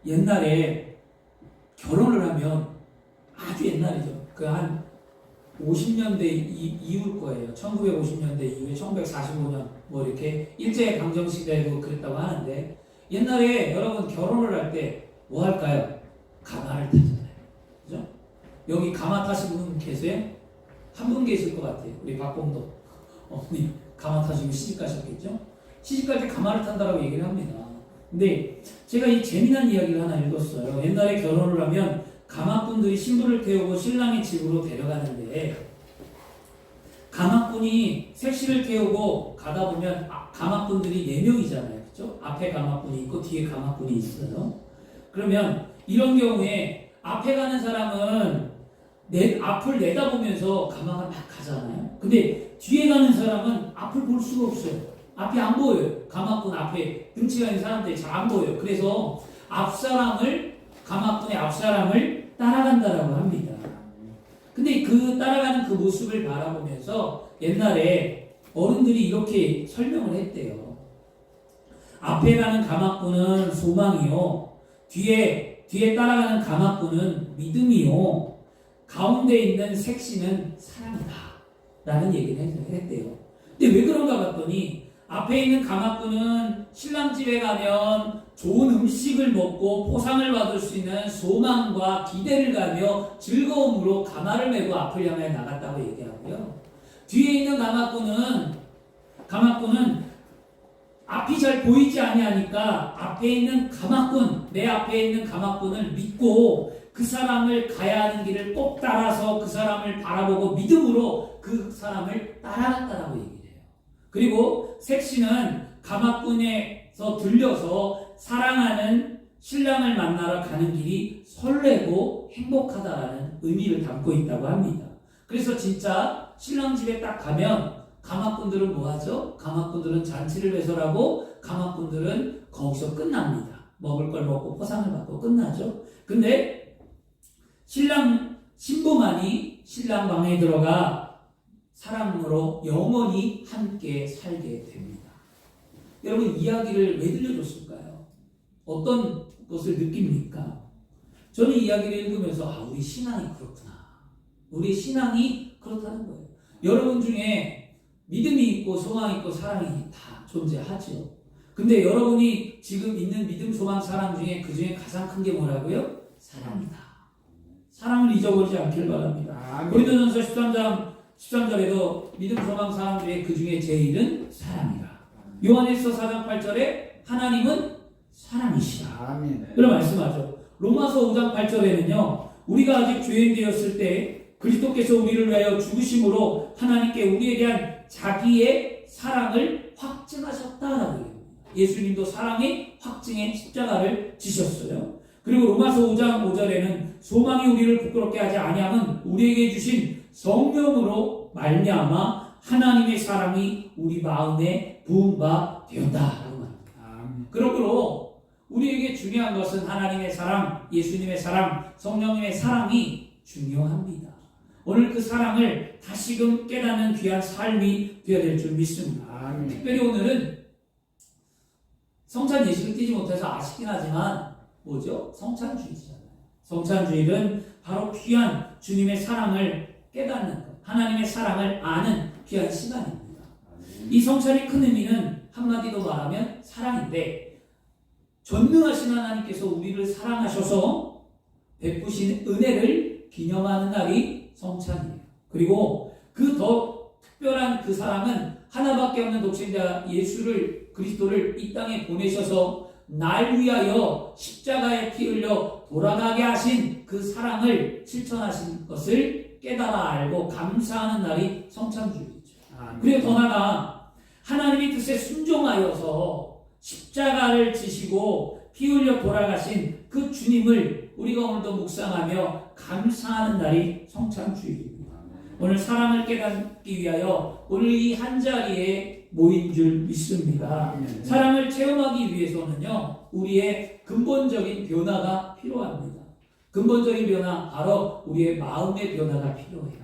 옛날에 결혼을 하면 아주 옛날이죠. 그 한 50년대 이후일 거예요. 1950년대 이후에 1945년 뭐 이렇게 일제강점시대에도 그랬다고 하는데 옛날에 여러분 결혼을 할 때 뭐 할까요? 가마를 타잖아요. 그죠? 여기 가마 타신 분 계세요? 한 분 계실 것 같아요. 우리 박봉도 어머니 가마 타시고 시집 가셨겠죠? 시집 갈 때 가마를 탄다라고 얘기를 합니다. 근데 제가 이 재미난 이야기를 하나 읽었어요. 옛날에 결혼을 하면 가마꾼들이 신부를 태우고 신랑의 집으로 데려가는데 가마꾼이 색시를 태우고 가다 보면 가마꾼들이 4명이잖아요. 그렇죠? 앞에 가마꾼이 있고 뒤에 가마꾼이 있어요. 그러면 이런 경우에 앞에 가는 사람은 앞을 내다보면서 가마가 막 가잖아요. 근데 뒤에 가는 사람은 앞을 볼 수가 없어요. 앞이 안 보여요. 가마꾼 앞에 등치가 있는 사람들이 잘 안 보여요. 그래서 가마꾼의 앞사람을 따라간다라고 합니다. 근데 그 따라가는 그 모습을 바라보면서 옛날에 어른들이 이렇게 설명을 했대요. 앞에 가는 가마꾼은 소망이요. 뒤에 따라가는 가마꾼은 믿음이요. 가운데 있는 색시는 사랑이다. 라는 얘기를 했대요. 근데 왜 그런가 봤더니 앞에 있는 가마꾼은 신랑 집에 가면 좋은 음식을 먹고 포상을 받을 수 있는 소망과 기대를 가며 즐거움으로 가마를 메고 앞을 향해 나갔다고 얘기하고요. 뒤에 있는 가마꾼은 앞이 잘 보이지 아니하니까 내 앞에 있는 가마꾼을 믿고 그 사람을 가야 하는 길을 꼭 따라서 그 사람을 바라보고 믿음으로 그 사람을 따라갔다라고 얘기해요. 그리고 색시는 가마꾼에서 들려서 사랑하는 신랑을 만나러 가는 길이 설레고 행복하다라는 의미를 담고 있다고 합니다. 그래서 진짜 신랑 집에 딱 가면 가마꾼들은 뭐 하죠? 가마꾼들은 잔치를 배설하고 가마꾼들은 거기서 끝납니다. 먹을 걸 먹고 포상을 받고 끝나죠. 근데 신부만이 신랑 방에 들어가 사랑으로 영원히 함께 살게 됩니다. 여러분 이야기를 왜 들려줬을까요? 어떤 것을 느낍니까? 저는 이야기를 읽으면서 우리 신앙이 그렇구나. 우리 신앙이 그렇다는 거예요. 여러분 중에 믿음이 있고 소망이 있고 사랑이 다 존재하죠. 근데 여러분이 지금 있는 믿음, 소망, 사랑 중에 그 중에 가장 큰 게 뭐라고요? 사랑이다. 사랑을 잊어버리지 않길 바랍니다. 고린도전서 13절에도 믿음, 소망, 사랑 중에 그 중에 제일은 사랑이다. 요한일서 4장 8절에 하나님은 사랑이시다. 아멘. 그런 말씀하죠. 로마서 5장 8절에는요. 우리가 아직 죄인 되었을 때 그리스도께서 우리를 위하여 죽으심으로 하나님께 우리에 대한 자기의 사랑을 확증하셨다라고 해요. 예수님도 사랑의 확증의 십자가를 지셨어요. 그리고 로마서 5장 5절에는 소망이 우리를 부끄럽게 하지 아니함은 우리에게 주신 성령으로 말미암아 하나님의 사랑이 우리 마음에 부은 바 되었다라고 합니다. 그러므로 우리에게 중요한 것은 하나님의 사랑, 예수님의 사랑, 성령님의 사랑이 중요합니다. 오늘 그 사랑을 다시금 깨닫는 귀한 삶이 되어야 될 줄 믿습니다. 아멘. 특별히 오늘은 성찬 예식을 띄지 못해서 아쉽긴 하지만 뭐죠? 성찬주일이잖아요. 성찬주일은 바로 귀한 주님의 사랑을 깨닫는 것, 하나님의 사랑을 아는 귀한 시간입니다. 이 성찬의 큰 의미는 한마디로 말하면 사랑인데 전능하신 하나님께서 우리를 사랑하셔서 베푸신 은혜를 기념하는 날이 성찬이에요. 그리고 그 더 특별한 그 사랑은 하나밖에 없는 독생자 그리스도를 이 땅에 보내셔서 날 위하여 십자가에 피 흘려 돌아가게 하신 그 사랑을 실천하신 것을 깨달아 알고 감사하는 날이 성찬주일이죠. 그리고 더 나아가 하나님의 뜻에 순종하여서 십자가를 지시고 피 흘려 돌아가신 그 주님을 우리가 오늘도 묵상하며 감사하는 날이 성찬주일입니다. 오늘 사랑을 깨닫기 위하여 오늘 이 한자리에 모인 줄 믿습니다. 사랑을 체험하기 위해서는요, 우리의 근본적인 변화가 필요합니다. 근본적인 변화, 바로 우리의 마음의 변화가 필요해요.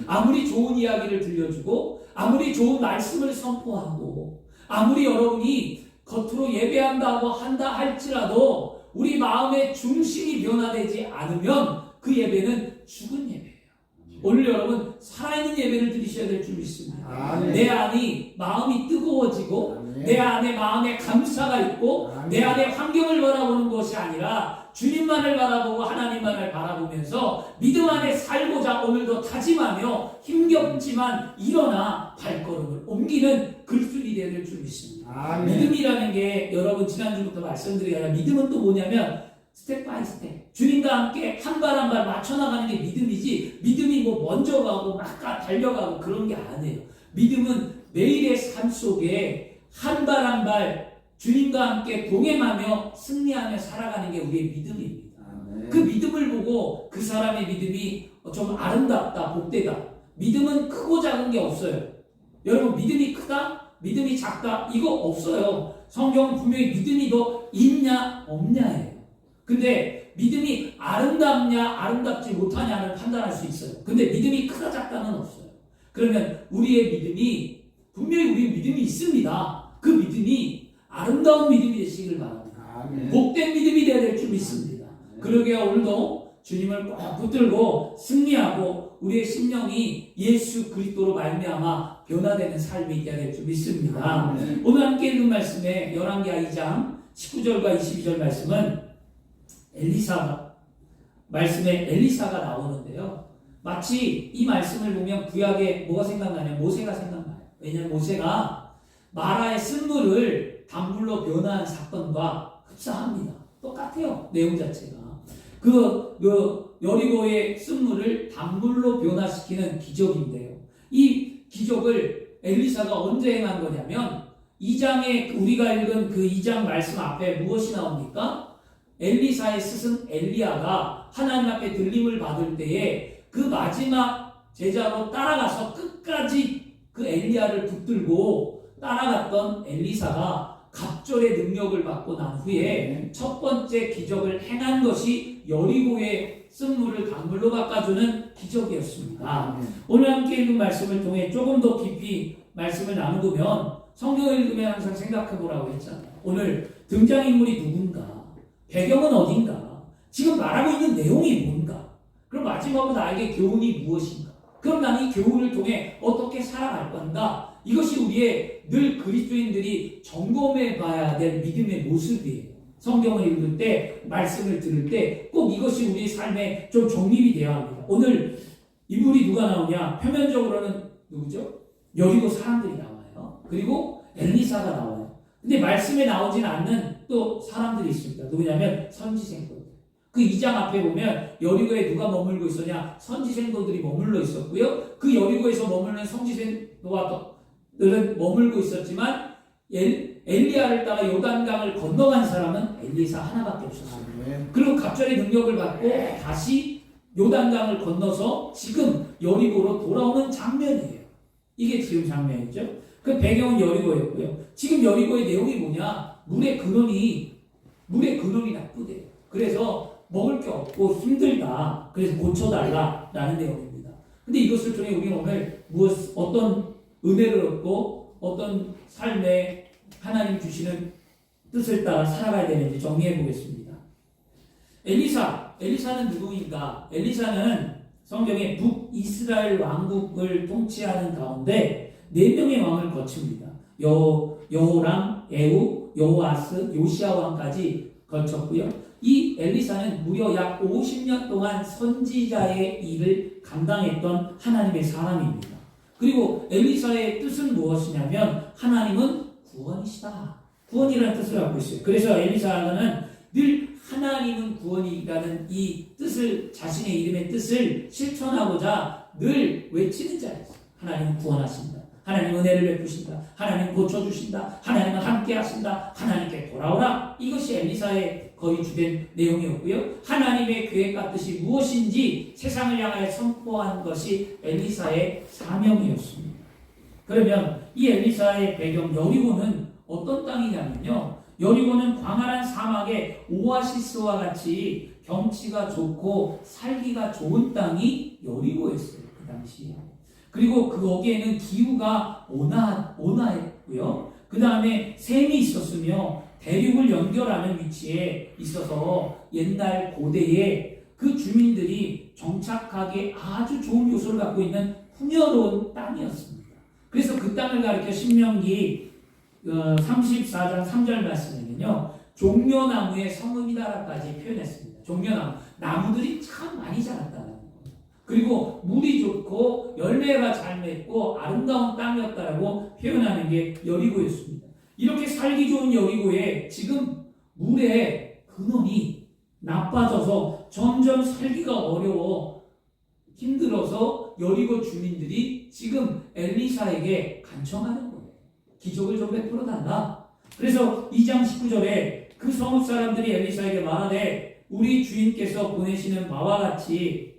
아무리 좋은 이야기를 들려주고 아무리 좋은 말씀을 선포하고 아무리 여러분이 겉으로 예배한다고 한다 할지라도 우리 마음의 중심이 변화되지 않으면 그 예배는 죽은 예배예요. 오늘 여러분 살아있는 예배를 드리셔야 될 줄 믿습니다. 아멘. 내 안이 마음이 뜨거워지고 아멘. 내 안에 마음에 감사가 있고 아멘. 내 안에 환경을 바라보는 것이 아니라 주님만을 바라보고 하나님만을 바라보면서 믿음 안에 살고자 오늘도 다짐하며 힘겹지만 일어나 발걸음을 옮기는 글술이 되는 줄 믿습니다. 아멘. 믿음이라는 게 여러분 지난주부터 말씀드리야 믿음은 또 뭐냐면 스텝 바이 스텝 주님과 함께 한 발 한 발 맞춰나가는 게 믿음이지 믿음이 뭐 먼저 가고 막 달려가고 그런 게 아니에요. 믿음은 매일의 삶 속에 한 발 한 발 주님과 함께 동행하며 승리하며 살아가는 게 우리의 믿음입니다. 그 믿음을 보고 그 사람의 믿음이 좀 아름답다 복되다 믿음은 크고 작은 게 없어요. 여러분 믿음이 크다 믿음이 작다 이거 없어요. 성경은 분명히 믿음이 더 있냐 없냐예요. 근데 믿음이 아름답냐 아름답지 못하냐를 판단할 수 있어요. 근데 믿음이 크다 작다는 없어요. 그러면 우리의 믿음이 분명히 우리 믿음이 있습니다. 그 믿음이 아름다운 믿음이 되시길 바랍니다. 아멘. 복된 믿음이 되어야 될 줄 믿습니다. 그러기에 오늘도 주님을 꼭 붙들고 승리하고 우리의 심령이 예수 그리스도로 말미암아 변화되는 삶이 되어야 될 줄 믿습니다. 아멘. 오늘 함께 읽은 말씀에 열왕기하 2장 19절과 22절 말씀은 말씀에 엘리사가 나오는데요. 마치 이 말씀을 보면 구약에 뭐가 생각나냐? 모세가 생각나요. 왜냐하면 모세가 마라의 쓴물을 단물로 변화한 사건과 흡사합니다. 똑같아요. 내용 자체가. 그 여리고의 쓴물을 단물로 변화시키는 기적인데요. 이 기적을 엘리사가 언제 행한 거냐면 2장에 우리가 읽은 그 2장 말씀 앞에 무엇이 나옵니까? 엘리사의 스승 엘리야가 하나님 앞에 들림을 받을 때에 그 마지막 제자로 따라가서 끝까지 그 엘리야를 붙들고 따라갔던 엘리사가 갑절의 능력을 받고 난 후에 첫 번째 기적을 행한 것이 여리고의 쓴물을 강물로 바꿔주는 기적이었습니다. 오늘 함께 읽은 말씀을 통해 조금 더 깊이 말씀을 나누면 성경을 읽으면 항상 생각해 보라고 했잖아요. 오늘 등장인물이 누군가 배경은 어딘가 지금 말하고 있는 내용이 뭔가 그럼 마지막으로 나에게 교훈이 무엇인가 그럼 나는 이 교훈을 통해 어떻게 살아갈 건가 이것이 우리의 늘 그리스도인들이 점검해 봐야 될 믿음의 모습이에요. 성경을 읽을 때 말씀을 들을 때 꼭 이것이 우리 삶에 좀 정립이 되어야 합니다. 오늘 인물이 누가 나오냐 표면적으로는 누구죠? 여리고 사람들이 나와요. 그리고 엘리사가 나와요. 근데 말씀에 나오진 않는 또 사람들이 있습니다. 누구냐면 선지생도들. 그 2장 앞에 보면 여리고에 누가 머물고 있었냐? 선지생도들이 머물러 있었고요. 그 여리고에서 머무르는 선지생도들은 머물고 있었지만 엘리야를 따라 요단강을 건너간 사람은 엘리사 하나밖에 없었어요. 그리고 갑절의 능력을 받고 다시 요단강을 건너서 지금 여리고로 돌아오는 장면이에요. 이게 지금 장면이죠. 그 배경은 여리고였고요. 지금 여리고의 내용이 뭐냐? 물의 근원이 나쁘대요. 그래서 먹을 게 없고 힘들다. 그래서 고쳐달라라는 내용입니다. 근데 이것을 통해 우리는 오늘 어떤 은혜를 얻고 어떤 삶에 하나님 주시는 뜻을 따라 살아가야 되는지 정리해 보겠습니다. 엘리사는 누구인가? 엘리사는 성경에 북이스라엘 왕국을 통치하는 가운데 4명의 왕을 거칩니다. 여호람, 에후, 여호아스, 요시야 왕까지 거쳤고요. 이 엘리사는 무려 약 50년 동안 선지자의 일을 감당했던 하나님의 사람입니다. 그리고 엘리사의 뜻은 무엇이냐면 하나님은 구원이시다. 구원이라는 뜻을 갖고 있어요. 그래서 엘리사는 늘 하나님은 구원이라는 이 뜻을 자신의 이름의 뜻을 실천하고자 늘 외치는 자였어요. 하나님은 구원하신다. 하나님 은혜를 베푸신다. 하나님 고쳐주신다. 하나님은 함께 하신다. 하나님께 돌아오라. 이것이 엘리사의 거의 주된 내용이었고요. 하나님의 계획과 뜻이 무엇인지 세상을 향하여 선포한 것이 엘리사의 사명이었습니다. 그러면 이 엘리사의 배경 여리고는 어떤 땅이냐면요. 여리고는 광활한 사막의 오아시스와 같이 경치가 좋고 살기가 좋은 땅이 여리고였어요. 그 당시에. 그리고 거기에는 기후가 온화했고요. 그 다음에 샘이 있었으며 대륙을 연결하는 위치에 있어서 옛날 고대에 그 주민들이 정착하기에 아주 좋은 요소를 갖고 있는 풍요로운 땅이었습니다. 그래서 그 땅을 가리켜 신명기 34장 3절 말씀에는요, 종려나무의 성읍이다라까지 표현했습니다. 종려나무, 나무들이 참 많이 자랐다는 거예요. 그리고 물이 좋고 열매가 잘 맺고 아름다운 땅이었다라고 표현하는 게 여리고였습니다. 이렇게 살기 좋은 여리고에 지금 물의 근원이 나빠져서 점점 살기가 어려워 힘들어서 여리고 주민들이 지금 엘리사에게 간청하는 거예요. 기적을 좀 베풀어 달라. 그래서 2장 19절에 그 성읍 사람들이 엘리사에게 말하되 우리 주인께서 보시는 바와 같이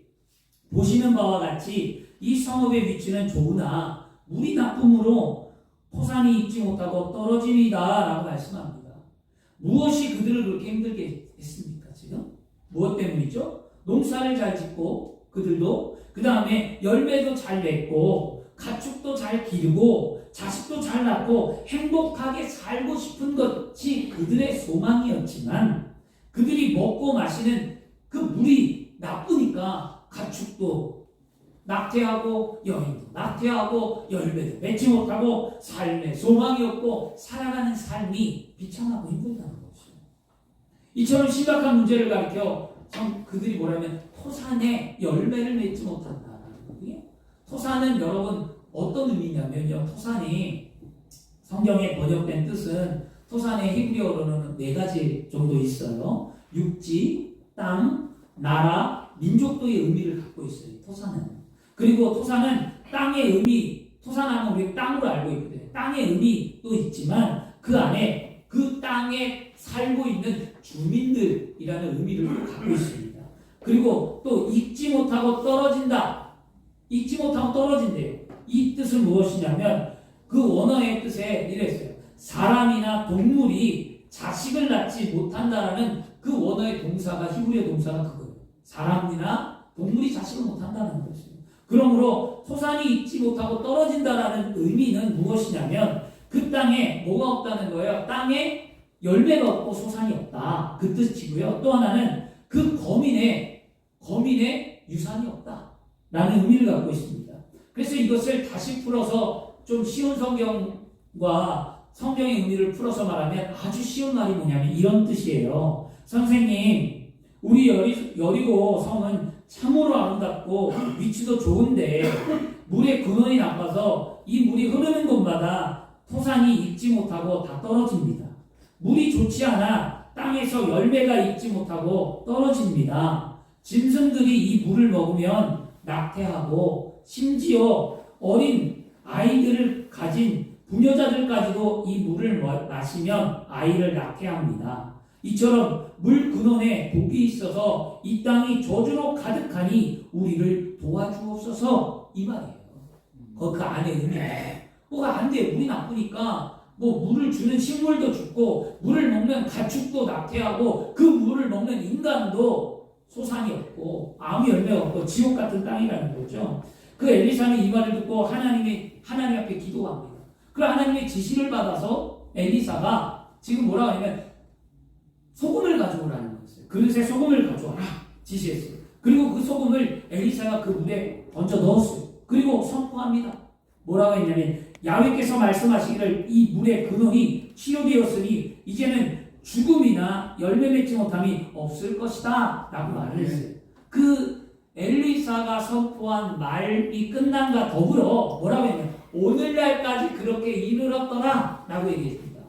이 성읍의 위치는 좋으나 물이 나쁨으로 토산이 익지 못하고 떨어지리다 라고 말씀합니다. 무엇이 그들을 그렇게 힘들게 했습니까? 지금 무엇 때문이죠? 농사를 잘 짓고 그들도 그 다음에 열매도 잘 맺고 가축도 잘 기르고 자식도 잘 낳고 행복하게 살고 싶은 것이 그들의 소망이었지만 그들이 먹고 마시는 그 물이 나쁘니까 가축도 낙태하고 여인도 낙태하고 열매도 맺지 못하고 삶의 소망이 없고 살아가는 삶이 비참하고 힘들다는 것이죠. 이처럼 심각한 문제를 가리켜 그들이 뭐라면 토산에 열매를 맺지 못한다는 거예요. 토산은 여러분 어떤 의미냐면요, 토산이 성경에 번역된 뜻은 토산의 히브리어로는 4가지 정도 있어요. 육지, 땅, 나라, 민족도의 의미를 갖고 있어요. 토산은. 그리고 토산은 땅의 의미, 토산하면 우리 땅으로 알고 있거든요. 땅의 의미도 있지만 그 안에 그 땅에 살고 있는 주민들이라는 의미를 갖고 있습니다. 그리고 또 익지 못하고 떨어진다. 익지 못하고 떨어진대요. 이 뜻은 무엇이냐면 그 원어의 뜻에 이랬어요. 사람이나 동물이 자식을 낳지 못한다라는 그 원어의 동사가 히브리어 동사가 그거예요. 사람이나 동물이 자식을 못한다는 것이에요. 그러므로 토산이 익지 못하고 떨어진다라는 의미는 무엇이냐면 그 땅에 뭐가 없다는 거예요. 땅에 열매가 없고 소산이 없다. 그 뜻이고요. 또 하나는 그 거민의 유산이 없다라는 의미를 갖고 있습니다. 그래서 이것을 다시 풀어서 좀 쉬운 성경과 성경의 의미를 풀어서 말하면 아주 쉬운 말이 뭐냐면 이런 뜻이에요. 선생님, 우리 여리고 성은 참으로 아름답고 위치도 좋은데 물의 근원이 나빠서 이 물이 흐르는 곳마다 토산이 익지 못하고 다 떨어집니다. 물이 좋지 않아 땅에서 열매가 익지 못하고 떨어집니다. 짐승들이 이 물을 먹으면 낙태하고 심지어 어린 아이들을 가진 부녀자들까지도 이 물을 마시면 아이를 낳게합니다. 이처럼 물 근원에 복이 있어서 이 땅이 저주로 가득하니 우리를 도와주옵소서 이 말이에요. 그 안에 의미가 뭐가 안 돼. 물이 나쁘니까 뭐 물을 주는 식물도 죽고 물을 먹는 가축도 낙태하고 그 물을 먹는 인간도 소산이 없고 아무 열매가 없고 지옥 같은 땅이라는 거죠. 그 엘리사는 이 말을 듣고 하나님 앞에 기도합니다. 그 하나님의 지시를 받아서 엘리사가 지금 뭐라고 하냐면 소금을 가져오라는 거였어요. 그릇에 소금을 가져와라 지시했어요. 그리고 그 소금을 엘리사가 그 물에 던져 넣었어요. 그리고 선포합니다. 뭐라고 했냐면 야훼께서 말씀하시기를 이 물의 근원이 치료되었으니 이제는 죽음이나 열매 맺지 못함이 없을 것이다 라고 말을 했어요. 그 엘리사가 선포한 말이 끝남과 더불어 뭐라고 했냐면 오늘날까지 그렇게 이르렀더라 라고 얘기했습니다.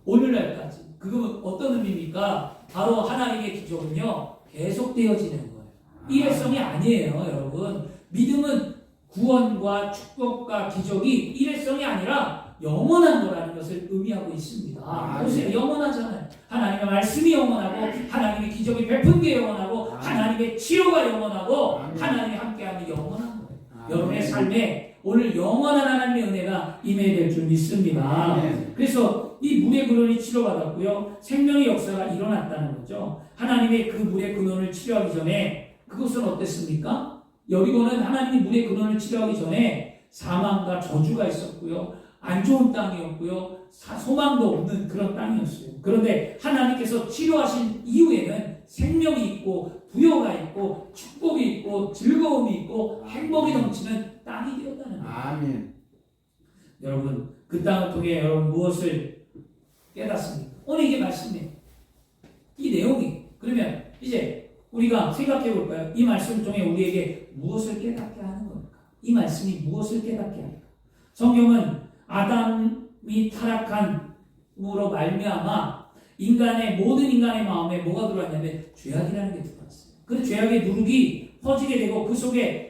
오늘날까지. 그건 어떤 의미입니까? 바로 하나님의 기적은요 계속되어지는 거예요. 일회성이 아니에요. 여러분, 믿음은 구원과 축복과 기적이 일회성이 아니라 영원한 거라는 것을 의미하고 있습니다. 보세요. 영원하잖아요. 하나님의 말씀이 영원하고 하나님의 기적이 베푼 게 영원하고 하나님의 치료가 영원하고 하나님이 함께하는 영원한 거예요. 여러분의 삶에 오늘 영원한 하나님의 은혜가 임해야 될 줄 믿습니다. 그래서 이 물의 근원이 치료받았고요. 생명의 역사가 일어났다는 거죠. 하나님의 그 물의 근원을 치료하기 전에 그것은 어땠습니까? 여리고는 하나님이 물의 근원을 치료하기 전에 사망과 저주가 있었고요. 안 좋은 땅이었고요. 소망도 없는 그런 땅이었어요. 그런데 하나님께서 치료하신 이후에는 생명이 있고 부여가 있고 축복이 있고 즐거움이 있고 행복이 넘치는 땅이 되었다는 거예요. 아멘. 여러분 그 땅을 통해 여러분 무엇을 깨닫습니까? 오늘 이게 말씀이에요. 이 내용이. 그러면 이제 우리가 생각해 볼까요? 이 말씀을 통해 우리에게 무엇을 깨닫게 하는 겁니까? 이 말씀이 무엇을 깨닫게 합니까? 성경은 아담이 타락함으로 말미암아 모든 인간의 마음에 뭐가 들어왔냐면 죄악이라는 게 들어왔어요. 그 죄악의 누룩이 퍼지게 되고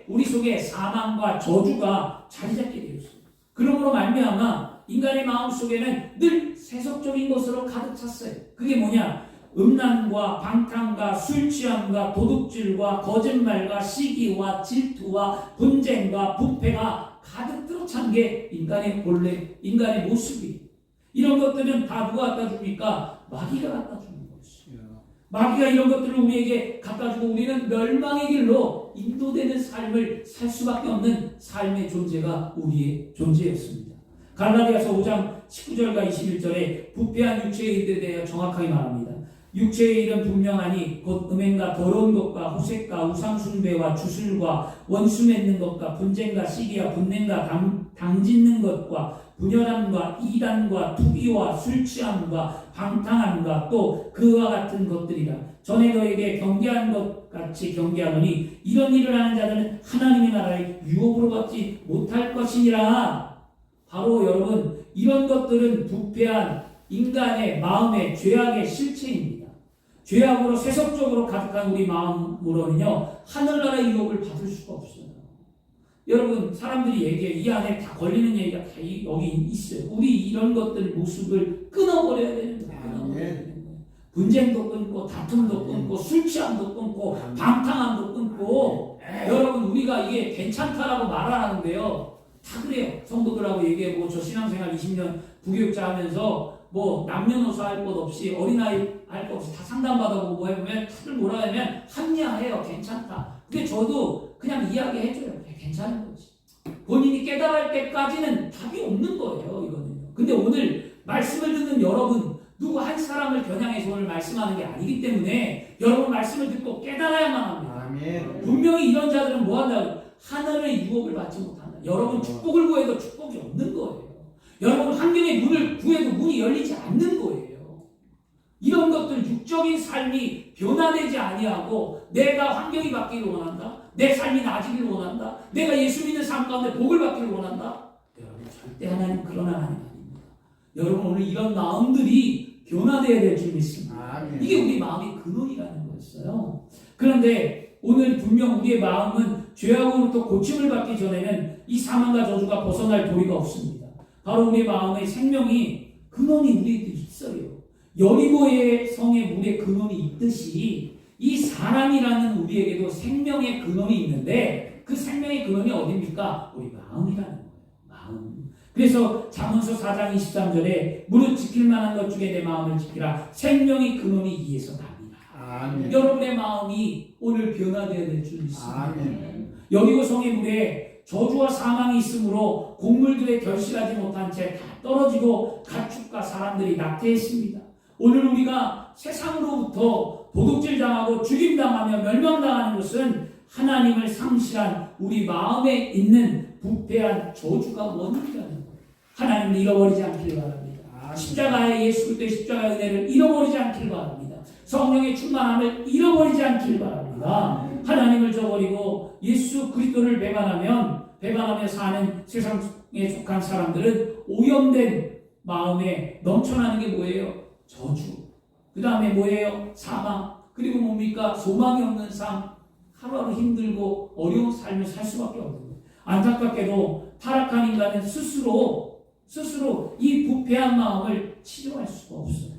우리 속에 사망과 저주가 자리 잡게 되었어요. 그러므로 말미암아 인간의 마음 속에는 늘 세속적인 것으로 가득 찼어요. 그게 뭐냐? 음란과 방탕과 술 취함과 도둑질과 거짓말과 시기와 질투와 분쟁과 부패가 가득 들어찬 게 인간의 모습이에요. 이런 것들은 다 누가 갖다 줍니까? 마귀가 갖다 주는 것이에요. 마귀가 이런 것들을 우리에게 갖다 주고 우리는 멸망의 길로 인도되는 삶을 살 수밖에 없는 삶의 존재가 우리의 존재였습니다. 갈라디아서 5장 19절과 21절에 부패한 육체의 일에 대하여 정확하게 말합니다. 육체의 일은 분명하니 곧 음행과 더러운 것과 후색과 우상숭배와 주술과 원수 맺는 것과 분쟁과 시기와 분냄과 당짓는 것과 분열함과 이단과 투기와 술취함과 방탕함과 또 그와 같은 것들이라. 전에 너에게 경계한 것 같이 경계하노니 이런 일을 하는 자들은 하나님의 나라의 유업으로 받지 못할 것이니라. 바로 여러분 이런 것들은 부패한 인간의 마음의 죄악의 실체입니다. 죄악으로 세속적으로 가득한 우리 마음으로는요 하늘나라의 유업을 받을 수가 없어요. 여러분 사람들이 얘기해 이 안에 다 걸리는 얘기가 다 여기 있어요. 우리 이런 것들 모습을 끊어버려야 되는 거예요. 분쟁도 끊고 다툼도 끊고 술 취함도 끊고 방탕함도 끊고 여러분 우리가 이게 괜찮다라고 말 안 하는데요. 다 그래요. 성도들하고 얘기해보고 저 신앙생활 20년 부교육자 하면서 뭐 남녀노소 할 것 없이 어린아이 할 것 없이 다 상담받아보고 뭐 해보면 다들 뭐라 하면 합리화해요. 괜찮다. 근데 저도 그냥 이야기해줘요. 괜찮은 거지. 본인이 깨달을 때까지는 답이 없는 거예요. 이거는요. 근데 오늘 말씀을 듣는 여러분 누구 한 사람을 겨냥해서 오늘 말씀하는 게 아니기 때문에 여러분 말씀을 듣고 깨달아야만 합니다. 아멘. 분명히 이런 자들은 뭐 한다? 하늘의 유업을 받지 못한다. 여러분 축복을 구해도 축복이 없는 거예요. 여러분 환경의 문을 구해도 문이 열리지 않는 거예요. 이런 것들 육적인 삶이 변화되지 아니하고 내가 환경이 바뀌기를 원한다. 내 삶이 나아지기를 원한다. 내가 예수 믿는 삶 가운데 복을 받기를 원한다. 여러분 절대 하나님 그런 하나님 아닙니다. 여러분 오늘 이런 마음들이 변화되어야 될 줄 믿습니다. 이게 우리 마음의 근원이라는 거였어요. 그런데 오늘 분명 우리의 마음은 죄악으로부터 고침을 받기 전에는 이 사망과 저주가 벗어날 도리가 없습니다. 바로 우리의 마음의 생명이 근원이 우리에게 있어요. 여리고의 성에 물의 근원이 있듯이 이 사람이라는 우리에게도 생명의 근원이 있는데 그 생명의 근원이 어디입니까? 우리 마음이라는 거예요. 마음. 그래서 잠언서 4장 23절에 무릇 지킬 만한 것 중에 내 마음을 지키라. 생명의 근원이 이에서 납니다. 아멘. 여러분의 마음이 오늘 변화되어야 될 줄 믿습니다. 아멘. 여리고 성의 물에 저주와 사망이 있으므로 곡물들에 결실하지 못한 채 다 떨어지고 가축과 사람들이 낙태했습니다. 오늘 우리가 세상으로부터 도둑질 당하고 죽임 당하며 멸망당하는 것은 하나님을 상실한 우리 마음에 있는 부패한 저주가 원인이라는 거예요. 하나님을 잃어버리지 않길 바랍니다. 십자가의 예수 그리스도의 십자가의 은혜를 잃어버리지 않길 바랍니다. 성령의 충만함을 잃어버리지 않길 바랍니다. 하나님을 저버리고 예수 그리스도를 배반하며 사는 세상에 속한 사람들은 오염된 마음에 넘쳐나는 게 뭐예요? 저주. 그 다음에 뭐예요? 사망. 그리고 뭡니까? 소망이 없는 삶. 하루하루 힘들고 어려운 삶을 살 수밖에 없는 거예요. 안타깝게도 타락한 인간은 스스로 이 부패한 마음을 치료할 수가 없어요.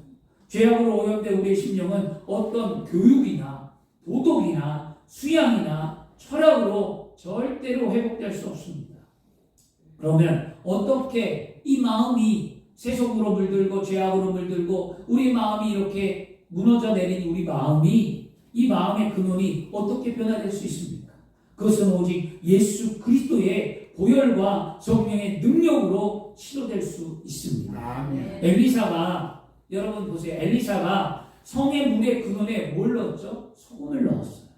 죄악으로 오염된 우리의 심령은 어떤 교육이나 도덕이나 수양이나 철학으로 절대로 회복될 수 없습니다. 그러면 어떻게 이 마음이 세속으로 물들고 죄악으로 물들고 우리 마음이 이렇게 무너져 내린 우리 마음이 이 마음의 근원이 어떻게 변화될 수 있습니까? 그것은 오직 예수 그리스도의 보혈과 성령의 능력으로 치료될 수 있습니다. 아멘. 엘리사가 여러분 보세요. 엘리사가 성의 물의 근원에 뭘 넣었죠? 소금을 넣었어요.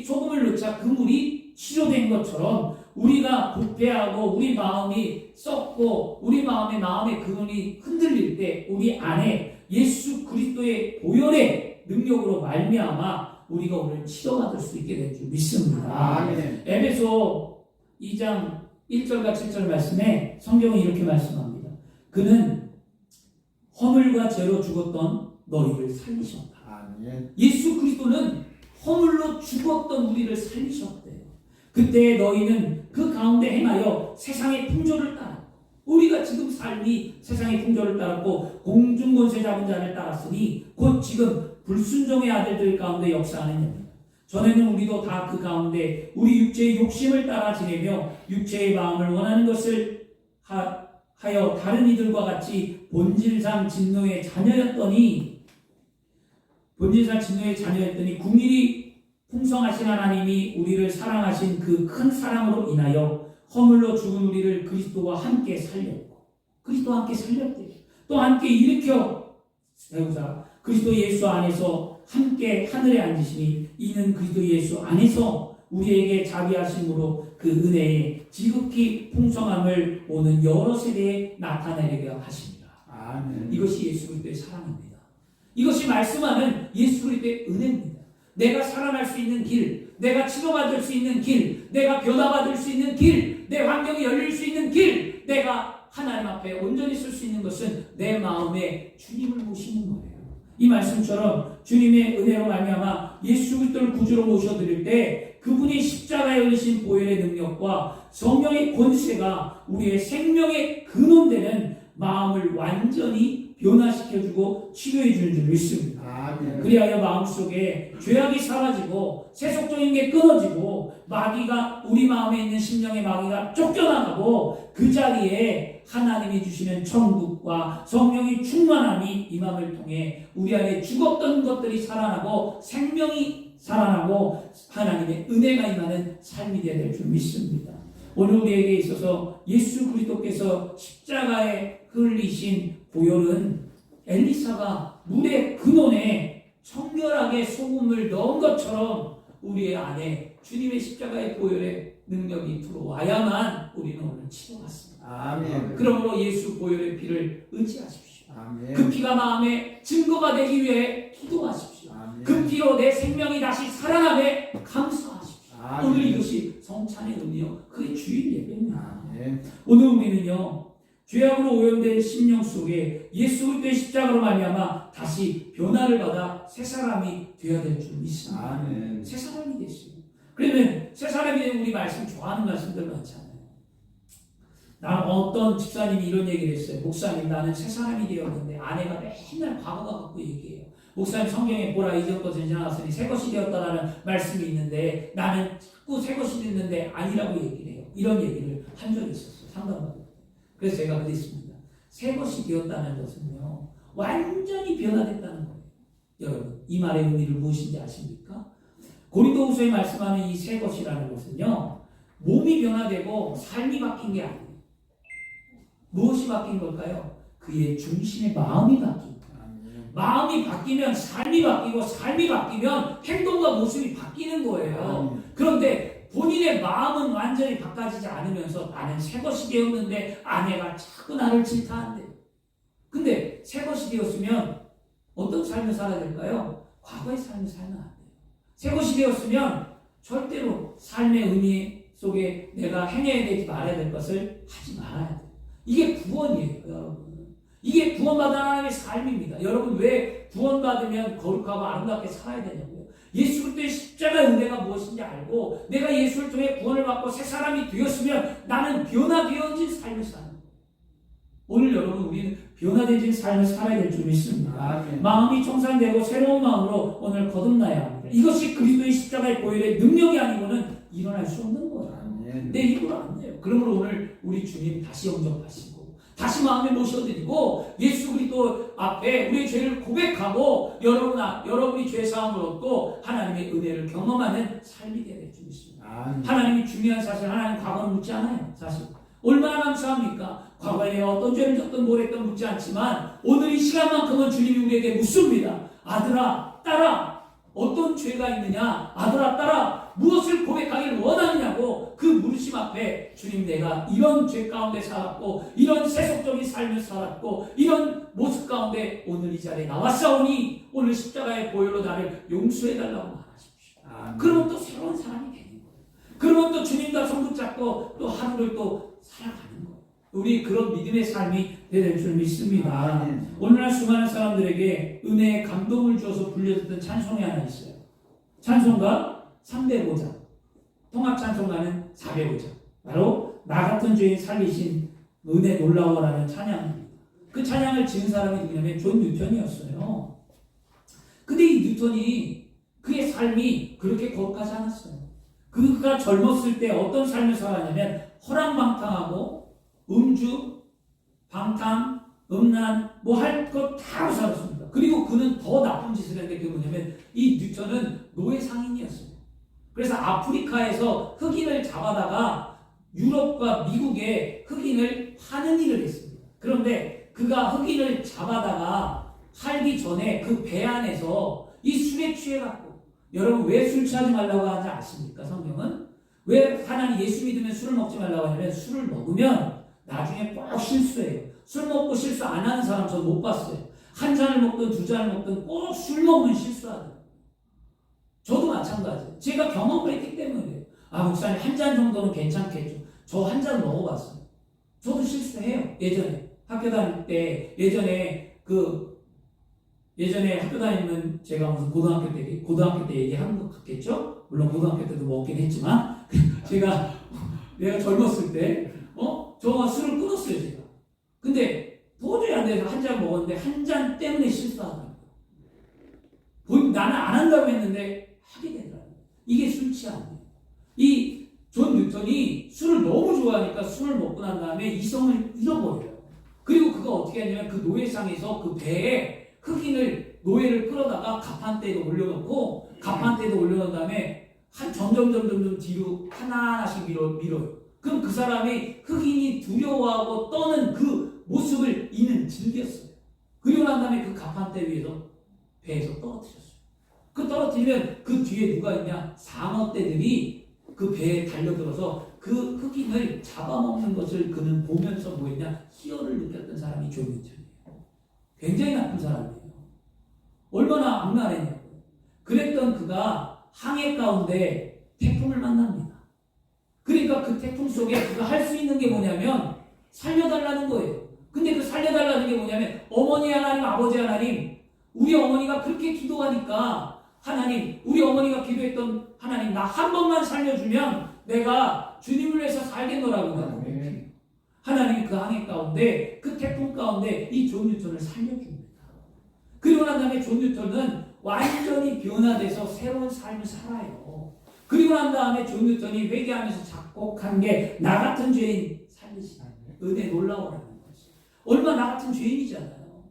소금을 넣자 그 물이 치료된 것처럼 우리가 부패하고 우리 마음이 썩고 우리 마음의 근원이 흔들릴 때 우리 안에 예수 그리스도의 보혈의 능력으로 말미암아 우리가 오늘 치료받을 수 있게 될 줄 믿습니다. 아멘. 에베소 2장 1절과 7절 말씀에 성경은 이렇게 말씀합니다. 그는 허물과 죄로 죽었던 너희를 살리셨다. 아멘. 예수 그리스도는 허물로 죽었던 우리를 살리셨대요. 그때 너희는 그 가운데 행하여 세상의 풍조를 따랐고 우리가 지금 삶이 세상의 풍조를 따랐고 공중권세 잡은 자를 따랐으니 곧 지금 불순종의 아들들 가운데 역사하는 영이다. 전에는 우리도 다 그 가운데 우리 육체의 욕심을 따라 지내며 육체의 마음을 원하는 것을 하여 다른 이들과 같이 본질상 진노의 자녀였더니 긍휼이 풍성하신 하나님이 우리를 사랑하신 그 큰 사랑으로 인하여 허물로 죽은 우리를 그리스도와 함께 살렸고 그리스도와 함께 살렸대요. 또 함께 일으켜 세우사 그리스도 예수 안에서 함께 하늘에 앉으시니 이는 그리스도 예수 안에서 우리에게 자비하심으로 그 은혜의 지극히 풍성함을 오는 여러 세대에 나타내게 하십니다. 아멘. 이것이 예수 그리스도의 사랑입니다. 이것이 말씀하는 예수 그리스도의 은혜입니다. 내가 살아날 수 있는 길, 내가 치료받을 수 있는 길, 내가 변화받을 수 있는 길, 내 환경이 열릴 수 있는 길, 내가 하나님 앞에 온전히 쓸 수 있는 것은 내 마음에 주님을 모시는 거예요. 이 말씀처럼 주님의 은혜로 말미암아 예수 그리스도를 구주로 모셔드릴 때 그분이 십자가에 흘리신 보혈의 능력과 성령의 권세가 우리의 생명의 근원되는 마음을 완전히 변화시켜주고 치료해주는 줄 믿습니다. 아멘. 그리하여 마음속에 죄악이 사라지고 세속적인 게 끊어지고 마귀가 우리 마음에 있는 심령의 마귀가 쫓겨나가고 그 자리에 하나님이 주시는 천국과 성령의 충만함이 임함을 통해 우리 안에 죽었던 것들이 살아나고 생명이 살아나고 하나님의 은혜가 임하는 삶이 되어야 될 줄 믿습니다. 오늘 우리에게 있어서 예수 그리스도께서 십자가에 흘리신 보혈은 엘리사가 물의 근원에 청결하게 소금을 넣은 것처럼 우리의 안에 주님의 십자가의 보혈의 능력이 들어와야만 우리는 오늘 치료받습니다. 아멘. 그러므로 예수 보혈의 피를 의지하십시오. 아멘. 그 피가 마음에 증거가 되기 위해 기도하십시오. 아멘. 그 피로 내 생명이 다시 살아남에 감사하십시오. 아멘. 오늘 이것이 성찬의 의미요 그의 주일 예배입니다. 아멘. 오늘 우리는요 죄악으로 오염된 심령 속에 예수 그리스도의 십자가로 말미암아 다시 변화를 받아 새 사람이 되어야 될 줄 믿습니다. 아멘. 새 사람이 되시고 그러면 새 사람이 되는 우리 말씀 좋아하는 말씀들 많잖아요. 나는 어떤 집사님이 이런 얘기를 했어요. 목사님 나는 새 사람이 되었는데 아내가 맨날 과거가 갖고 얘기해요. 목사님 성경에 보라 이전 것은 지나갔으니 새 것이 되었다라는 말씀이 있는데 나는 자꾸 새 것이 됐는데 아니라고 얘기를 해요. 이런 얘기를 한 적이 있었어요. 상담받을 때. 그래서 제가 그랬습니다. 새 것이 되었다는 것은요 완전히 변화됐다는 거예요. 여러분 이 말의 의미를 무엇인지 아십니까? 고린도후서에 말씀하는 이 새 것이라는 것은요 몸이 변화되고 삶이 바뀐 게 아니에요. 무엇이 바뀐 걸까요? 그의 중심의 마음이 바뀐 거예요. 마음이 바뀌면 삶이 바뀌고 삶이 바뀌면 행동과 모습이 바뀌는 거예요. 그런데 본인의 마음은 완전히 바꿔지지 않으면서 나는 새 것이 되었는데 아내가 자꾸 나를 질타한대요. 근데 새 것이 되었으면 어떤 삶을 살아야 될까요? 과거의 삶을 살면 안 돼요. 새 것이 되었으면 절대로 삶의 의미 속에 내가 행해야 되지 말아야 될 것을 하지 말아야 돼요. 이게 구원이에요, 여러분. 이게 구원받은 하나님의 삶입니다. 여러분 왜 구원받으면 거룩하고 아름답게 살아야 되냐고요. 예수 그리스도의 십자가의 은혜가 무엇인지 알고 내가 예수를 통해 구원을 받고 새 사람이 되었으면 나는 변화되어진 삶을 사는 거예요. 오늘 여러분 우리는 변화되어진 삶을 살아야 될 줄 믿습니다. 아멘. 마음이 청산되고 새로운 마음으로 오늘 거듭나야 합니다. 이것이 그리스도의 십자가의 보혈의 능력이 아니고는 일어날 수 없는 거예요. 아멘. 내 힘으로 안 돼요. 그러므로 오늘 우리 주님 다시 영접하시고 다시 마음에 모셔드리고 예수 그리스도 앞에 우리의 죄를 고백하고 여러분이 죄 사함을 얻고 하나님의 은혜를 경험하는 삶이 되게 줄 있습니다. 하나님이 중요한 사실, 하나님 과거는 묻지 않아요. 사실 얼마나 감사합니까? 과거에 내가 어떤 죄를 졌든 뭘 했든 묻지 않지만 오늘 이 시간만큼은 주님이 우리에게 묻습니다. 아들아, 딸아, 어떤 죄가 있느냐? 아들아, 딸아, 무엇을 고백하기를 원하느냐고 그 물으심 앞에 주님, 내가 이런 죄 가운데 살았고 이런 세속적인 삶을 살았고 이런 모습 가운데 오늘 이 자리에 나왔사오니 오늘 십자가의 보혈로 나를 용서해달라고 말하십시오. 그러면 또 새로운 사람이 되는 거예요. 그러면 또 주님과 손 붙잡고 또 하루를 또 살아가는 거예요. 우리 그런 믿음의 삶이 될 줄 믿습니다. 오늘날 수많은 사람들에게 은혜의 감동을 주어서 불려졌던 찬송이 하나 있어요. 찬송가 305장, 통합찬송가는 405장. 바로 나 같은 죄인 살리신 은혜 놀라워라는 찬양입니다. 그 찬양을 지은 사람이 누구냐면 존 뉴턴이었어요. 근데 이 뉴턴이 그의 삶이 그렇게 거룩하지 않았어요. 그가 젊었을 때 어떤 삶을 살았냐면 허랑방탕하고 음주, 방탕, 음란 뭐 할 것 다 하고 살았습니다. 그리고 그는 더 나쁜 짓을 했는데 그게 뭐냐면 이 뉴턴은 노예 상인이었어요. 그래서 아프리카에서 흑인을 잡아다가 유럽과 미국에 흑인을 파는 일을 했습니다. 그런데 그가 흑인을 잡아다가 살기 전에 그 배 안에서 이 술에 취해갖고, 여러분 왜 술 취하지 말라고 하지 아십니까? 성경은 왜 하나님 예수 믿으면 술을 먹지 말라고 하냐면 술을 먹으면 나중에 꼭 실수해요. 술 먹고 실수 안 하는 사람 저 못 봤어요. 한 잔을 먹든 두 잔을 먹든 꼭 술 먹으면 실수하더라고요. 저도 마찬가지예요. 제가 경험을 했기 때문에 그래요. 아, 목사님 한 잔 정도는 괜찮겠죠. 저 한 잔 먹어봤어요. 저도 실수해요. 예전에 학교 다닐 때 예전에 학교 다니면 제가 무슨 고등학교 때 얘기하는 것 같겠죠? 물론 고등학교 때도 먹긴 했지만 내가 젊었을 때 저 술을 끊었어요, 제가. 근데 도저히 안 돼서 한 잔 먹었는데 한 잔 때문에 실수하더라고요. 나는 안 한다고 했는데 하게 되더라고요. 이게 술 취함이에요. 이 존 뉴턴이 술을 너무 좋아하니까 술을 먹고 난 다음에 이성을 잃어버려요. 그리고 그가 어떻게 했냐면 그 노예상에서 그 배에 노예를 끌어다가 갑판대에 올려놓고 갑판대에 올려놓은 다음에 점점 뒤로 하나하나씩 밀어요. 그럼 그 사람이 흑인이 두려워하고 떠는 그 모습을 이는 즐겼어요. 그리고 난 다음에 그 갑판대 위에서 배에서 떨어뜨렸어요. 그 떨어뜨리면 그 뒤에 누가 있냐? 상어떼들이 그 배에 달려들어서 그 흑인을 잡아먹는 것을 그는 보면서 뭐 했냐? 희열을 느꼈던 사람이 존 뉴턴이에요. 굉장히 나쁜 사람이에요. 얼마나 악랄했냐고요. 그랬던 그가 항해 가운데 태풍을 만납니다. 그러니까 그 태풍 속에 그가 할 수 있는 게 뭐냐면 살려달라는 거예요. 근데 그 살려달라는 게 뭐냐면 어머니 하나님, 아버지 하나님, 우리 어머니가 그렇게 기도하니까 하나님, 우리 어머니가 기도했던 하나님, 나 한 번만 살려주면 내가 주님을 위해서 살겠노라고 하는 하나님이 그 항해 가운데, 그 태풍 가운데 이 존 뉴턴을 살려줍니다. 그리고 난 다음에 존 뉴턴은 완전히 변화돼서 새로운 삶을 살아요. 그리고 난 다음에 존 뉴턴이 회개하면서 작곡한 게 나 같은 죄인 살리시는 은혜 놀라워라는 거지. 얼마 나 같은 죄인이잖아요.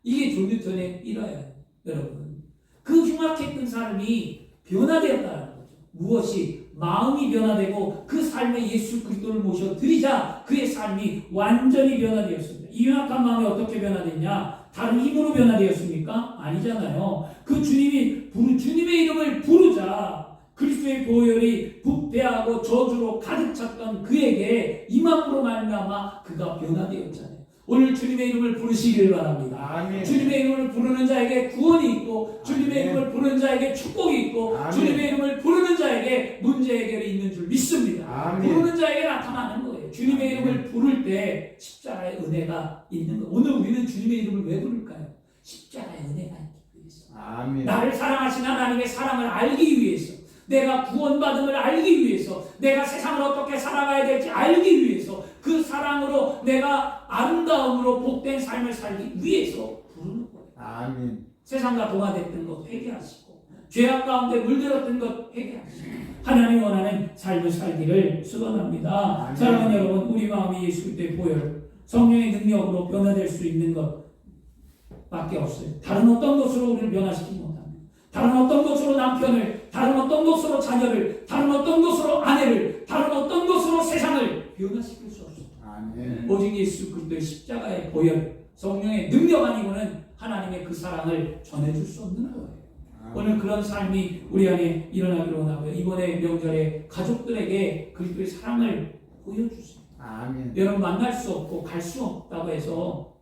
이게 존 뉴턴의 일화예요, 여러분. 그 흉악했던 사람이 변화되었다는 거죠. 무엇이? 마음이 변화되고 그 삶에 예수 그리스도를 모셔드리자 그의 삶이 완전히 변화되었습니다. 이 흉악한 마음이 어떻게 변화됐냐? 다른 힘으로 변화되었습니까? 아니잖아요. 그 주님의 이름을 부르자 그리스도의 보혈이 부패하고 저주로 가득 찼던 그에게 임함으로 말미암아 그가 변화되었잖아요. 오늘 주님의 이름을 부르시길 바랍니다. 아멘. 주님의 이름을 부르는 자에게 구원이 있고 주님의 아멘. 이름을 부르는 자에게 축복이 있고 아멘. 주님의 이름을 부르는 자에게 문제 해결이 있는 줄 믿습니다. 아멘. 부르는 자에게 나타나는 거예요. 주님의 아멘. 이름을 부를 때 십자가의 은혜가 있는 거예요. 오늘 우리는 주님의 이름을 왜 부를까요? 십자가의 은혜가 있기 위해서. 아멘. 나를 사랑하신 하나님의 사랑을 알기 위해서, 내가 구원받음을 알기 위해서, 내가 세상을 어떻게 살아가야 될지 알기 위해서, 그 사랑으로 내가 아름다움으로 복된 삶을 살기 위해서 부르는 거예요. 아멘. 세상과 동화됐던 것 회개하시고 죄악 가운데 물들었던 것 회개하시고 하나님이 원하는 삶을 살기를 축원합니다. 아멘. 사랑하는 여러분, 우리 마음이 예수 그리스도의 보혈 성령의 능력으로 변화될 수 있는 것밖에 없어요. 다른 어떤 것으로 우리를 변화시키지 못합니다. 다른 어떤 것으로 남편을, 다른 어떤 것으로 자녀를, 다른 어떤 것으로 아내를, 다른 어떤 것으로 세상을 변화시킬 수 없습니다. 아멘. 오직 예수 그리스도의 십자가의 보혈, 성령의 능력 아니고는 하나님의 그 사랑을 전해줄 수 없는 거예요. 오늘 그런 삶이 우리 안에 일어나기를 원하고요. 이번에 명절에 가족들에게 그리스도의 사랑을 보여주세요. 아멘. 여러분 만날 수 없고 갈 수 없다고 해서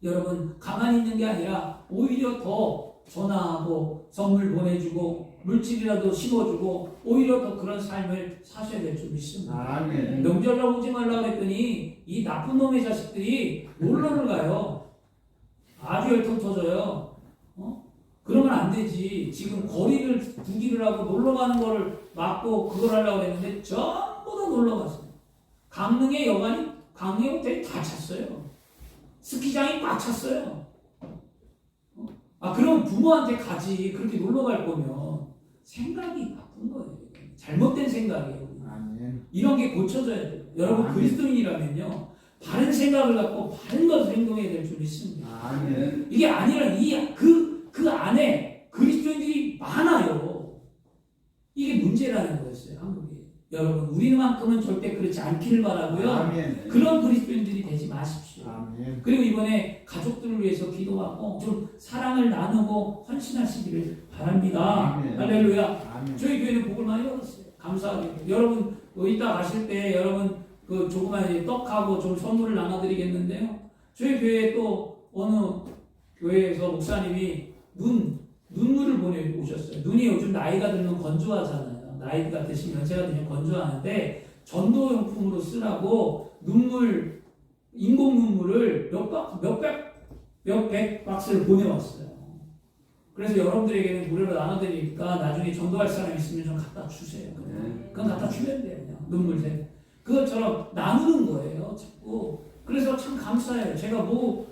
여러분 가만히 있는 게 아니라 오히려 더 전화하고 선물 보내주고 물질이라도 심어주고 오히려 더 그런 삶을 사셔야 될 줄 믿습니다. 아멘. 명절날 오지 말라 그랬더니 이 나쁜 놈의 자식들이 놀러를 가요. 아주 열통 터져요. 그러면 안 되지. 지금 거리를 두기를 하고 놀러 가는 거를 막고 그걸 하려고 했는데 전부 다 놀러 갔어요. 강릉의 여관이, 강릉의 호텔이 다 찼어요. 스키장이 꽉 찼어요. 그럼 부모한테 가지. 그렇게 놀러 갈 거면 생각이 나쁜 거예요. 잘못된 생각이에요. 아멘. 이런 게 고쳐져야 돼요. 여러분 아멘. 그리스도인이라면요. 바른 생각을 갖고 바른 것을 행동해야 될 줄 믿습니다. 아멘. 이게 아니라 그 안에 그리스도인들이 많아요. 이게 문제라는 거였어요. 한국에. 여러분 우리만큼은 절대 그렇지 않기를 바라고요. 아멘. 그런 그리스도인들이 되지 마십시오. 아멘. 그리고 이번에 가족들을 위해서 기도하고 좀 사랑을 나누고 헌신하시기를 바랍니다. 아멘. 할렐루야. 아멘. 저희 교회는 복을 많이 받았어요. 감사하게. 여러분 이따 가실 때 여러분 그 조그만 떡하고 좀 선물을 나눠드리겠는데요. 저희 교회에 또 어느 교회에서 목사님이 눈물을 보내오셨어요. 눈이 요즘 나이가 들면 건조하잖아요. 나이가 드시면 연세가 들면 건조하는데 전도용품으로 쓰라고 인공 눈물을 몇백 박스를 보내왔어요. 그래서 여러분들에게는 무료로 나눠드리니까 나중에 전도할 사람 있으면 좀 갖다 주세요. 그건 갖다 주면 돼요. 그냥 눈물새. 그것처럼 나누는 거예요. 자꾸. 그래서 참 감사해요. 제가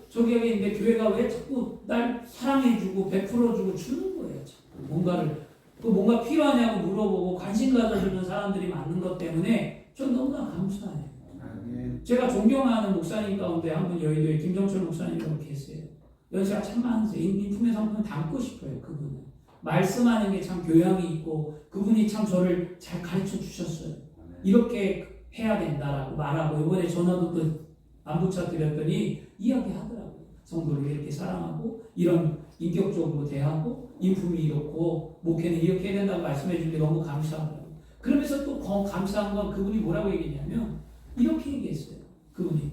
저기 하겠는데 교회가 왜 자꾸 날 사랑해주고 베풀어주고 주는 거예요. 자꾸 뭔가 필요하냐고 물어보고 관심 가져주는 사람들이 많은 것 때문에 전 너무나 감사해요. 아멘. 제가 존경하는 목사님 가운데 한 분 여의도에 김정철 목사님이라고 계세요. 연세가 참 많으세요. 인품의 성품을 담고 싶어요. 그분은. 말씀하는 게 참 교양이 있고 그분이 참 저를 잘 가르쳐 주셨어요. 이렇게 해야 된다라고 말하고 이번에 전화도 또 안부차 드렸더니 이야기하더라고요. 성도를 이렇게 사랑하고 이런 인격적으로 대하고 인품이 이렇고 목회는 이렇게 해야 된다고 말씀해 주는데 너무 감사하더라고요. 그러면서 또 감사한 건 그분이 뭐라고 얘기했냐면 이렇게 얘기했어요. 그분이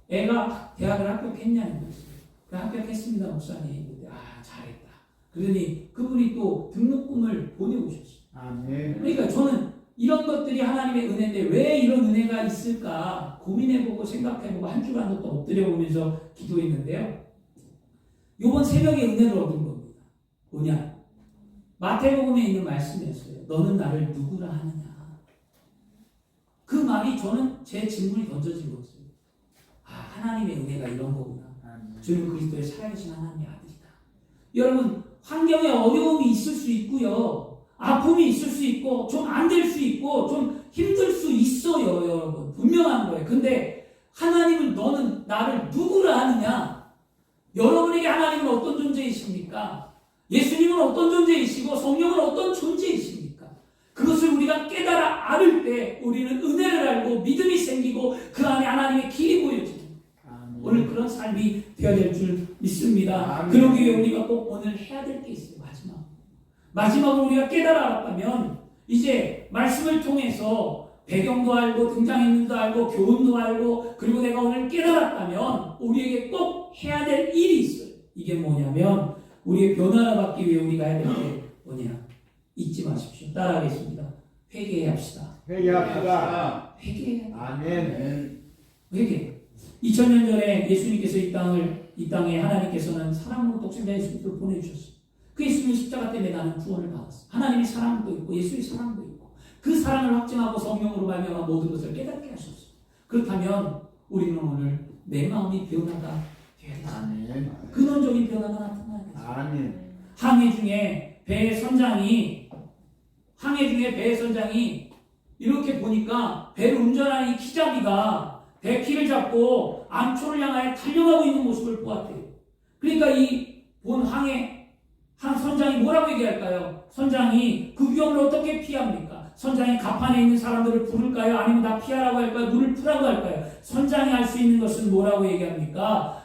애가 대학을 합격했냐는 거였어요. 합격했습니다 목사님. 근데 잘했다. 그러더니 그분이 또 등록금을 보내오셨어요. 아멘. 그러니까 저는 이런 것들이 하나님의 은혜인데 왜 이런 은혜가 있을까 고민해보고 생각해보고 한 주간도 또 엎드려보면서 기도했는데요. 요번 새벽에 은혜를 얻은 겁니다. 뭐냐? 마태복음에 있는 말씀이었어요. 너는 나를 누구라 하느냐. 그 말이 저는 제 질문이 던져진 거였어요. 하나님의 은혜가 이런 거구나. 주는 그리스도의 살아계신 하나님의 아들이다. 여러분 환경에 어려움이 있을 수 있고요. 아픔이 있을 수 있고 좀 안 될 수 있고 좀 힘들 수 있어요. 여러분 분명한 거예요. 근데 하나님은 너는 나를 누구라 하느냐. 여러분에게 하나님은 어떤 존재이십니까? 예수님은 어떤 존재이시고 성령은 어떤 존재이십니까? 그것을 우리가 깨달아 알을 때 우리는 은혜를 알고 믿음이 생기고 그 안에 하나님의 길이 보여집니다. 오늘 그런 삶이 되어야 될 줄 믿습니다. 그러기 위해 우리가 꼭 오늘 해야 될 게 있어요. 마지막으로 우리가 깨달아 알았다면 이제 말씀을 통해서 배경도 알고 등장인물도 알고 교훈도 알고 그리고 내가 오늘 깨달았다면 우리에게 꼭 해야 될 일이 있어요. 이게 뭐냐면 우리의 변화를 받기 위해 우리가 해야 될 게 뭐냐. 잊지 마십시오. 따라하겠습니다. 회개해야 합시다. 회개합시다. 회개해야 아멘. 회개. 2000년 전에 예수님께서 이 땅에 하나님께서는 사랑으로 독생자 예수 그리스도를 보내주셨어요. 그 예수님의 십자가 때문에 나는 구원을 받았어요. 하나님의 사랑도 있고 예수의 사랑도 있고 그 사랑을 확증하고 성령으로 말미암아 모든 것을 깨닫게 하셨어요. 그렇다면 우리는 오늘 내 마음이 변화가 되어야 되잖아요. 근원적인 변화가 나타나야 되죠. 아멘. 항해 중에 배의 선장이 이렇게 보니까 배를 운전하는 이 키잡이가 대키를 잡고 암초를 향하여 달려가고 있는 모습을 보았대요. 그러니까 이 본 항의 한 선장이 뭐라고 얘기할까요? 선장이 그 위험을 어떻게 피합니까? 선장이 갑판에 있는 사람들을 부를까요? 아니면 다 피하라고 할까요? 물을 푸라고 할까요? 선장이 할 수 있는 것은 뭐라고 얘기합니까?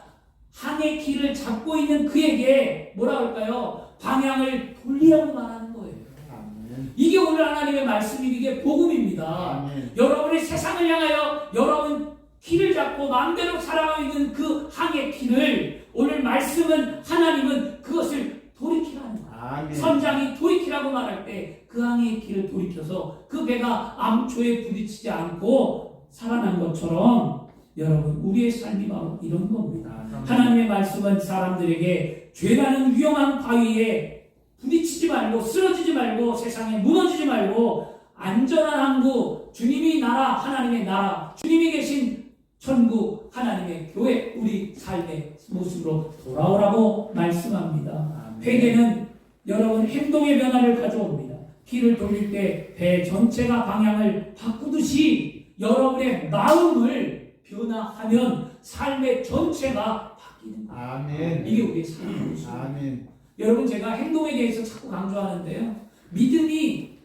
항의 키를 잡고 있는 그에게 뭐라고 할까요? 방향을 돌리라고 말하는 거예요. 아멘. 이게 오늘 하나님의 말씀이 이게 복음입니다. 아멘. 여러분의 세상을 향하여 여러분 키를 잡고 마음대로 살아가고 있는 그 항의 키를 오늘 말씀은 하나님은 그것을 돌이키라는 거예요. 아멘. 선장이 돌이키라고 말할 때 그 항의 키를 돌이켜서 그 배가 암초에 부딪히지 않고 살아난 것처럼 여러분 우리의 삶이 바로 이런 겁니다. 하나님의 말씀은 사람들에게 죄라는 위험한 바위에 부딪히지 말고 쓰러지지 말고 세상에 무너지지 말고 안전한 항구 주님이 나라 하나님의 나라 주님이 계신 천국 하나님의 교회 우리 삶의 모습으로 돌아오라고 말씀합니다. 회개는 여러분 행동의 변화를 가져옵니다. 키를 돌릴 때 배 전체가 방향을 바꾸듯이 여러분의 마음을 변화하면 삶의 전체가 바뀌는 거예요. 아멘. 이게 우리의 삶의 모습입니다. 아멘. 여러분 제가 행동에 대해서 자꾸 강조하는데요. 믿음이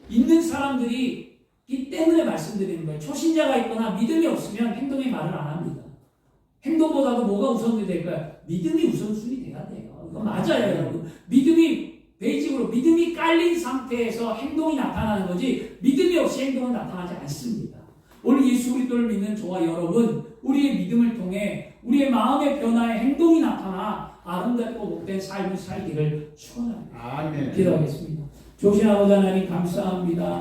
있는 사람들이 이 때문에 말씀드리는 거예요. 초신자가 있거나 믿음이 없으면 행동에 말을 안 합니다. 행동보다도 뭐가 우선이 될까요? 믿음이 우선순위 돼야 돼요. 이거 맞아요, 여러분. 믿음이 베이직으로 믿음이 깔린 상태에서 행동이 나타나는 거지 믿음이 없이 행동은 나타나지 않습니다. 오늘 예수 그리스도를 믿는 저와 여러분 우리의 믿음을 통해 우리의 마음의 변화에 행동이 나타나 아름답고 복된 삶을 살기를 축원합니다. 아멘. 기도하겠습니다. 조신 아버지 하나님 감사합니다.